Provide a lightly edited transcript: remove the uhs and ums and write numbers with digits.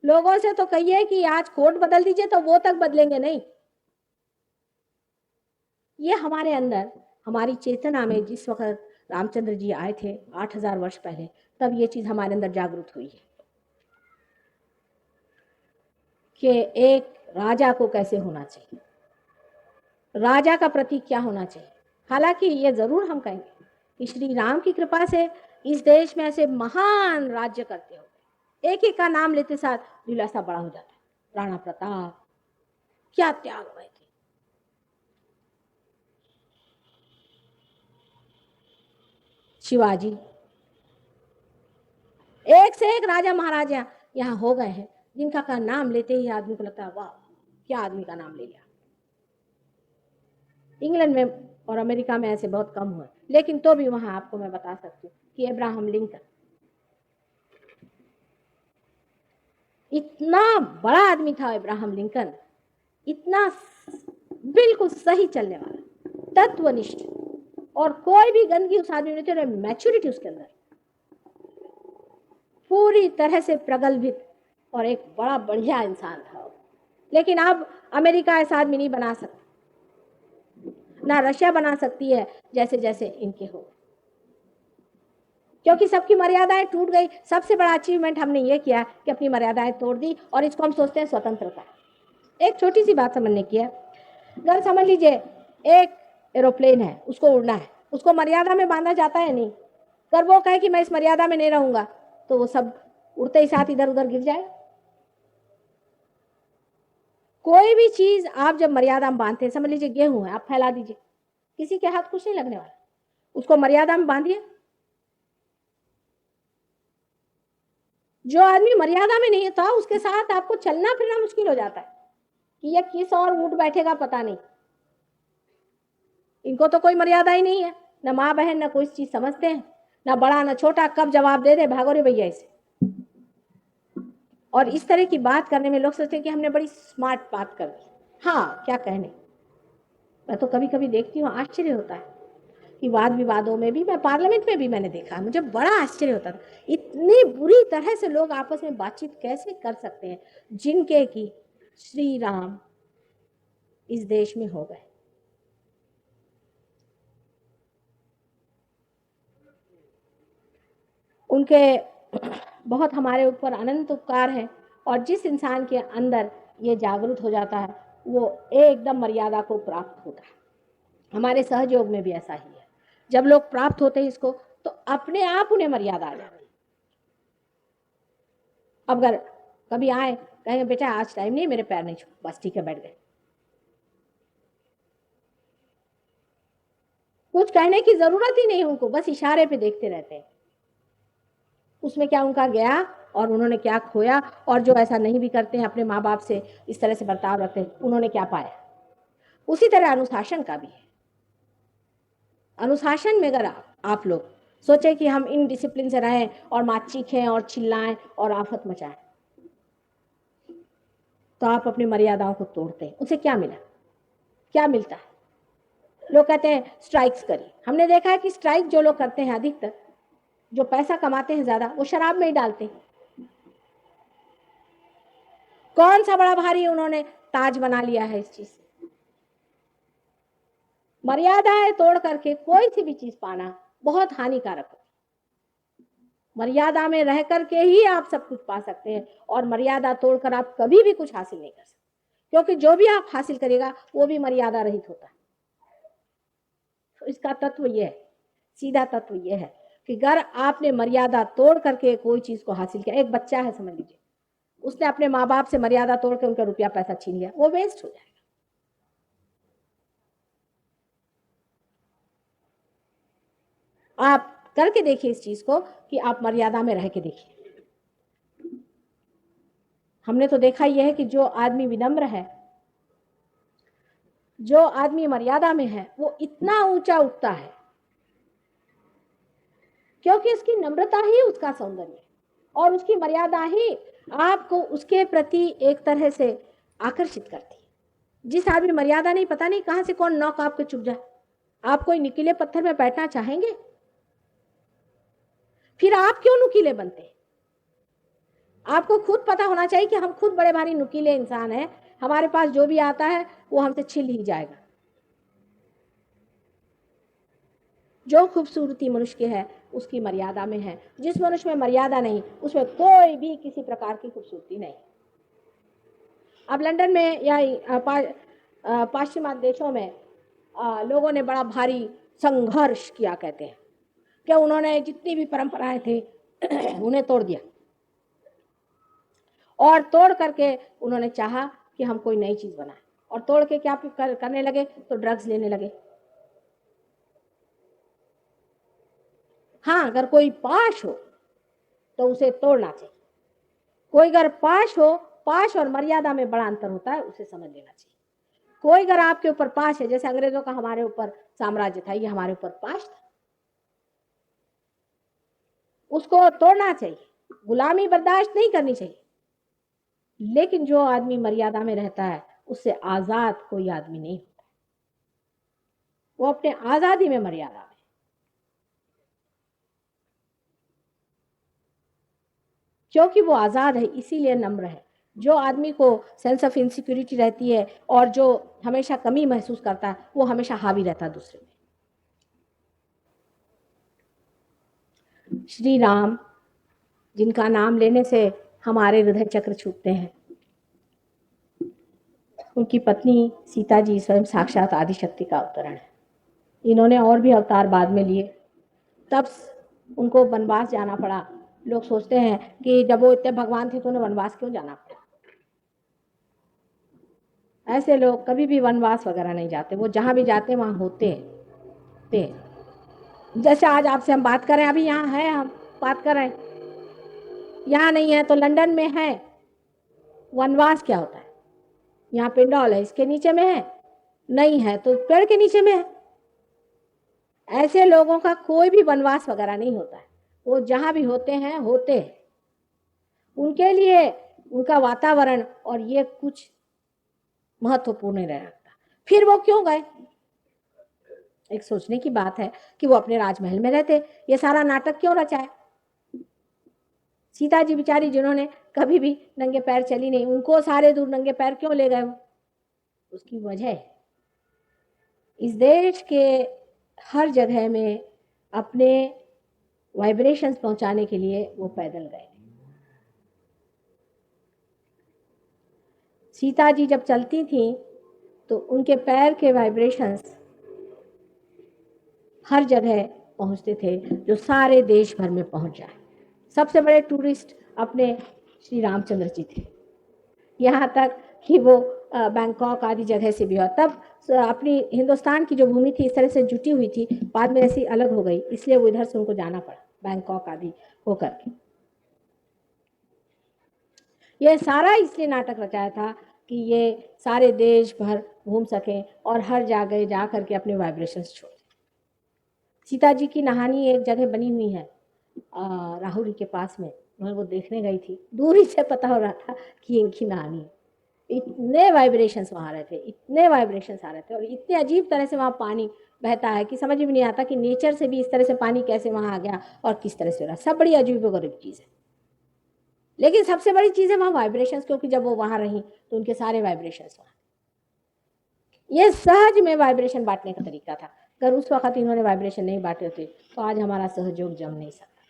लोगों से तो कहिए कि आज कोट बदल दीजिए, तो वो तक बदलेंगे नहीं। ये हमारे अंदर, हमारी चेतना में जिस वक्त रामचंद्र जी आए थे 8000 वर्ष पहले, तब ये चीज हमारे अंदर जागृत हुई है कि एक राजा को कैसे होना चाहिए, राजा का प्रतीक क्या होना चाहिए। हालांकि ये जरूर हम कहेंगे कि श्री राम की कृपा से इस देश में ऐसे महान राज्य करते हो, एक एक का नाम लेते साथ दिलासा बड़ा हो जाता है। राणा प्रताप, क्या त्याग हुए थे। शिवाजी, एक से एक राजा महाराजा यहाँ हो गए हैं, जिनका का नाम लेते ही आदमी को लगता है वाह, क्या आदमी का नाम ले लिया। इंग्लैंड में और अमेरिका में ऐसे बहुत कम हुए, लेकिन तो भी वहां आपको मैं बता सकती हूँ कि अब्राहम लिंकन इतना बड़ा आदमी था। अब्राहम लिंकन इतना बिल्कुल सही चलने वाला, तत्वनिष्ठ, और कोई भी गंदगी उस आदमी में नहीं थी। मैच्योरिटी उसके अंदर पूरी तरह से प्रगल्भित, और एक बड़ा बढ़िया इंसान था। लेकिन अब अमेरिका ऐसा आदमी नहीं बना सकता, ना रशिया बना सकती है जैसे जैसे इनके हो, क्योंकि सबकी मर्यादाएं टूट गई। सबसे बड़ा अचीवमेंट हमने ये किया कि अपनी मर्यादाएं तोड़ दी, और इसको हम सोचते हैं स्वतंत्रता। एक छोटी सी बात समझने की है। अगर समझ लीजिए एक एरोप्लेन है, उसको उड़ना है, उसको मर्यादा में बांधा जाता है नहीं। अगर वो कहे कि मैं इस मर्यादा में नहीं रहूंगा, तो वो सब उड़ते ही साथ इधर उधर गिर जाए। कोई भी चीज आप जब मर्यादा में बांधते हैं, समझ लीजिए गेहूं है, आप फैला दीजिए, किसी के हाथ कुछ नहीं लगने वाला। उसको मर्यादा में बांधिए। जो आदमी मर्यादा में नहीं था, उसके साथ आपको चलना फिरना मुश्किल हो जाता है कि ये किस और ऊँट बैठेगा पता नहीं। इनको तो कोई मर्यादा ही नहीं है, न माँ बहन, न कोई चीज समझते हैं, न बड़ा न छोटा, कब जवाब दे दे भागो रे भैया इसे। और इस तरह की बात करने में लोग सोचते हैं कि हमने बड़ी स्मार्ट बात कर दी। हाँ, क्या कहने। मैं तो कभी कभी देखती हूँ, आश्चर्य होता है कि वाद विवादों में भी, मैं पार्लियामेंट में भी मैंने देखा, मुझे बड़ा आश्चर्य होता था, इतनी बुरी तरह से लोग आपस में बातचीत कैसे कर सकते हैं, जिनके की श्री राम इस देश में हो गए। उनके बहुत हमारे ऊपर अनंत उपकार है, और जिस इंसान के अंदर ये जागृत हो जाता है, वो एकदम मर्यादा को प्राप्त होता है। हमारे सहयोग में भी ऐसा ही है। जब लोग प्राप्त होते हैं इसको, तो अपने आप उन्हें मर्यादा आ जाती है। अब अगर कभी आए, कहेंगे बेटा आज टाइम नहीं, मेरे पैर नहीं छू, बस ठीक है, बैठ गए। कुछ कहने की जरूरत ही नहीं उनको, बस इशारे पे देखते रहते हैं उसमें क्या उनका गया और उन्होंने क्या खोया। और जो ऐसा नहीं भी करते हैं, अपने माँ बाप से इस तरह से बर्ताव रखते हैं, उन्होंने क्या पाया। उसी तरह अनुशासन का भी है। अनुशासन में अगर आप लोग सोचे कि हम इन डिसिप्लिन से रहें और माँ चीखें और चिल्लाएं और आफत मचाएं, तो आप अपनी मर्यादाओं को तोड़ते हैं। उसे क्या मिला, क्या मिलता है। लोग कहते हैं स्ट्राइक्स करिए। हमने देखा है कि स्ट्राइक जो लोग करते हैं, अधिकतर जो पैसा कमाते हैं ज्यादा, वो शराब में ही डालते हैं। कौन सा बड़ा भारी उन्होंने ताज बना लिया है इस चीज से। मर्यादाएं तोड़ करके कोई सी भी चीज पाना बहुत हानिकारक है। मर्यादा में रह करके ही आप सब कुछ पा सकते हैं, और मर्यादा तोड़कर आप कभी भी कुछ हासिल नहीं कर सकते, क्योंकि जो भी आप हासिल करेगा वो भी मर्यादा रहित होता है। तो इसका तत्व यह है, सीधा तत्व यह है कि अगर आपने मर्यादा तोड़ करके कोई चीज को हासिल किया, एक बच्चा है समझ लीजिए, उसने अपने माँ बाप से मर्यादा तोड़ के उनका रुपया पैसा छीन लिया, वो वेस्ट हो जाएगा। आप करके देखिए इस चीज को कि आप मर्यादा में रह के देखिए। हमने तो देखा यह है कि जो आदमी विनम्र है, जो आदमी मर्यादा में है, वो इतना ऊंचा उठता है, क्योंकि उसकी नम्रता ही उसका सौंदर्य है, और उसकी मर्यादा ही आपको उसके प्रति एक तरह से आकर्षित करती है। जिस आदमी मर्यादा नहीं, पता नहीं कहां से कौन नौक आपके चुभ जाए। आप कोई नुकीले पत्थर में बैठना चाहेंगे? फिर आप क्यों नुकीले बनते हैं? आपको खुद पता होना चाहिए कि हम खुद बड़े भारी नुकीले इंसान हैं, हमारे पास जो भी आता है वो हमसे छिल ही जाएगा। जो खूबसूरती मनुष्य की है उसकी मर्यादा में है, जिस मनुष्य में मर्यादा नहीं उसमें कोई भी किसी प्रकार की खूबसूरती नहीं। अब लंदन में या पाश्चिमात्य देशों में लोगों ने बड़ा भारी संघर्ष किया, कहते हैं कि उन्होंने जितनी भी परंपराएं थी उन्हें तोड़ दिया, और तोड़ करके उन्होंने चाहा कि हम कोई नई चीज बनाएं, और तोड़ के क्या करने लगे, तो ड्रग्स लेने लगे। हाँ, अगर कोई पाश हो तो उसे तोड़ना चाहिए। कोई अगर पाश हो, पाश और मर्यादा में बड़ा अंतर होता है, उसे समझ लेना चाहिए। कोई अगर आपके ऊपर पाश है, जैसे अंग्रेजों का हमारे ऊपर साम्राज्य था, ये हमारे ऊपर पाश था, उसको तोड़ना चाहिए, गुलामी बर्दाश्त नहीं करनी चाहिए। लेकिन जो आदमी मर्यादा में रहता है उससे आजाद कोई आदमी नहीं होता, वो अपने आजादी में मर्यादा में। क्योंकि वो आजाद है इसीलिए नम्र है। जो आदमी को सेंस ऑफ इनसिक्योरिटी रहती है और जो हमेशा कमी महसूस करता है, वो हमेशा हावी रहता है दूसरे में। श्री राम, जिनका नाम लेने से हमारे हृदय चक्र छूटते हैं, उनकी पत्नी सीता जी स्वयं साक्षात आदिशक्ति का अवतरण है। इन्होंने और भी अवतार बाद में लिए, तब उनको वनवास जाना पड़ा। लोग सोचते हैं कि जब वो इतने भगवान थे तो उन्हें वनवास क्यों जाना पड़ा। ऐसे लोग कभी भी वनवास वगैरह नहीं जाते, वो जहाँ भी जाते वहाँ होते हैं। जैसे आज आपसे हम बात कर रहे हैं, अभी यहाँ है, हम बात कर रहे हैं, यहाँ नहीं है तो लंदन में है। वनवास क्या होता है? यहाँ पिंडौल है, इसके नीचे में है, नहीं है तो पेड़ के नीचे में है। ऐसे लोगों का कोई भी वनवास वगैरह नहीं होता है, वो जहाँ भी होते हैं होते हैं। उनके लिए उनका वातावरण और ये कुछ महत्वपूर्ण नहीं रखता। फिर वो क्यों गए? एक सोचने की बात है कि वो अपने राजमहल में रहते, ये सारा नाटक क्यों रचा है? सीता जी बिचारी, जिन्होंने कभी भी नंगे पैर चली नहीं, उनको सारे दूर नंगे पैर क्यों ले गए वो? उसकी वजह है इस देश के हर जगह में अपने वाइब्रेशंस पहुंचाने के लिए वो पैदल गए। सीता जी जब चलती थी तो उनके पैर के वाइब्रेशंस हर जगह पहुंचते थे, जो सारे देश भर में पहुंच जाए। सबसे बड़े टूरिस्ट अपने श्री रामचंद्र जी थे, यहाँ तक कि वो बैंकॉक आदि जगह से भी हुआ। तब अपनी हिंदुस्तान की जो भूमि थी इस तरह से जुटी हुई थी, बाद में ऐसी अलग हो गई, इसलिए वो इधर से उनको जाना पड़ा बैंकॉक आदि होकर के। ये सारा इसलिए नाटक रचाया था कि ये सारे देश भर घूम सकें और हर जगह जा करके अपने वाइब्रेशंस छोड़। सीता जी की नहानी एक जगह बनी हुई है राहुरी के पास में, मैं वो देखने गई थी, दूरी से पता हो रहा था कि इनकी नहानी है। इतने वाइब्रेशंस वहाँ रहे थे, इतने वाइब्रेशंस आ रहे थे, और इतने अजीब तरह से वहाँ पानी बहता है कि समझ में नहीं आता कि नेचर से भी इस तरह से पानी कैसे वहाँ आ गया और किस तरह से हो रहा। सब बड़ी अजीब गरीब चीज़ है, लेकिन सबसे बड़ी चीज़ है वहाँ वाइब्रेशंस, क्योंकि जब वो वहाँ रही तो उनके सारे वाइब्रेशंस वहाँ। ये सहज में वाइब्रेशन बांटने का तरीका था। अगर उस वक्त इन्होंने वाइब्रेशन नहीं बांटे थे तो आज हमारा सहयोग जम नहीं सकता।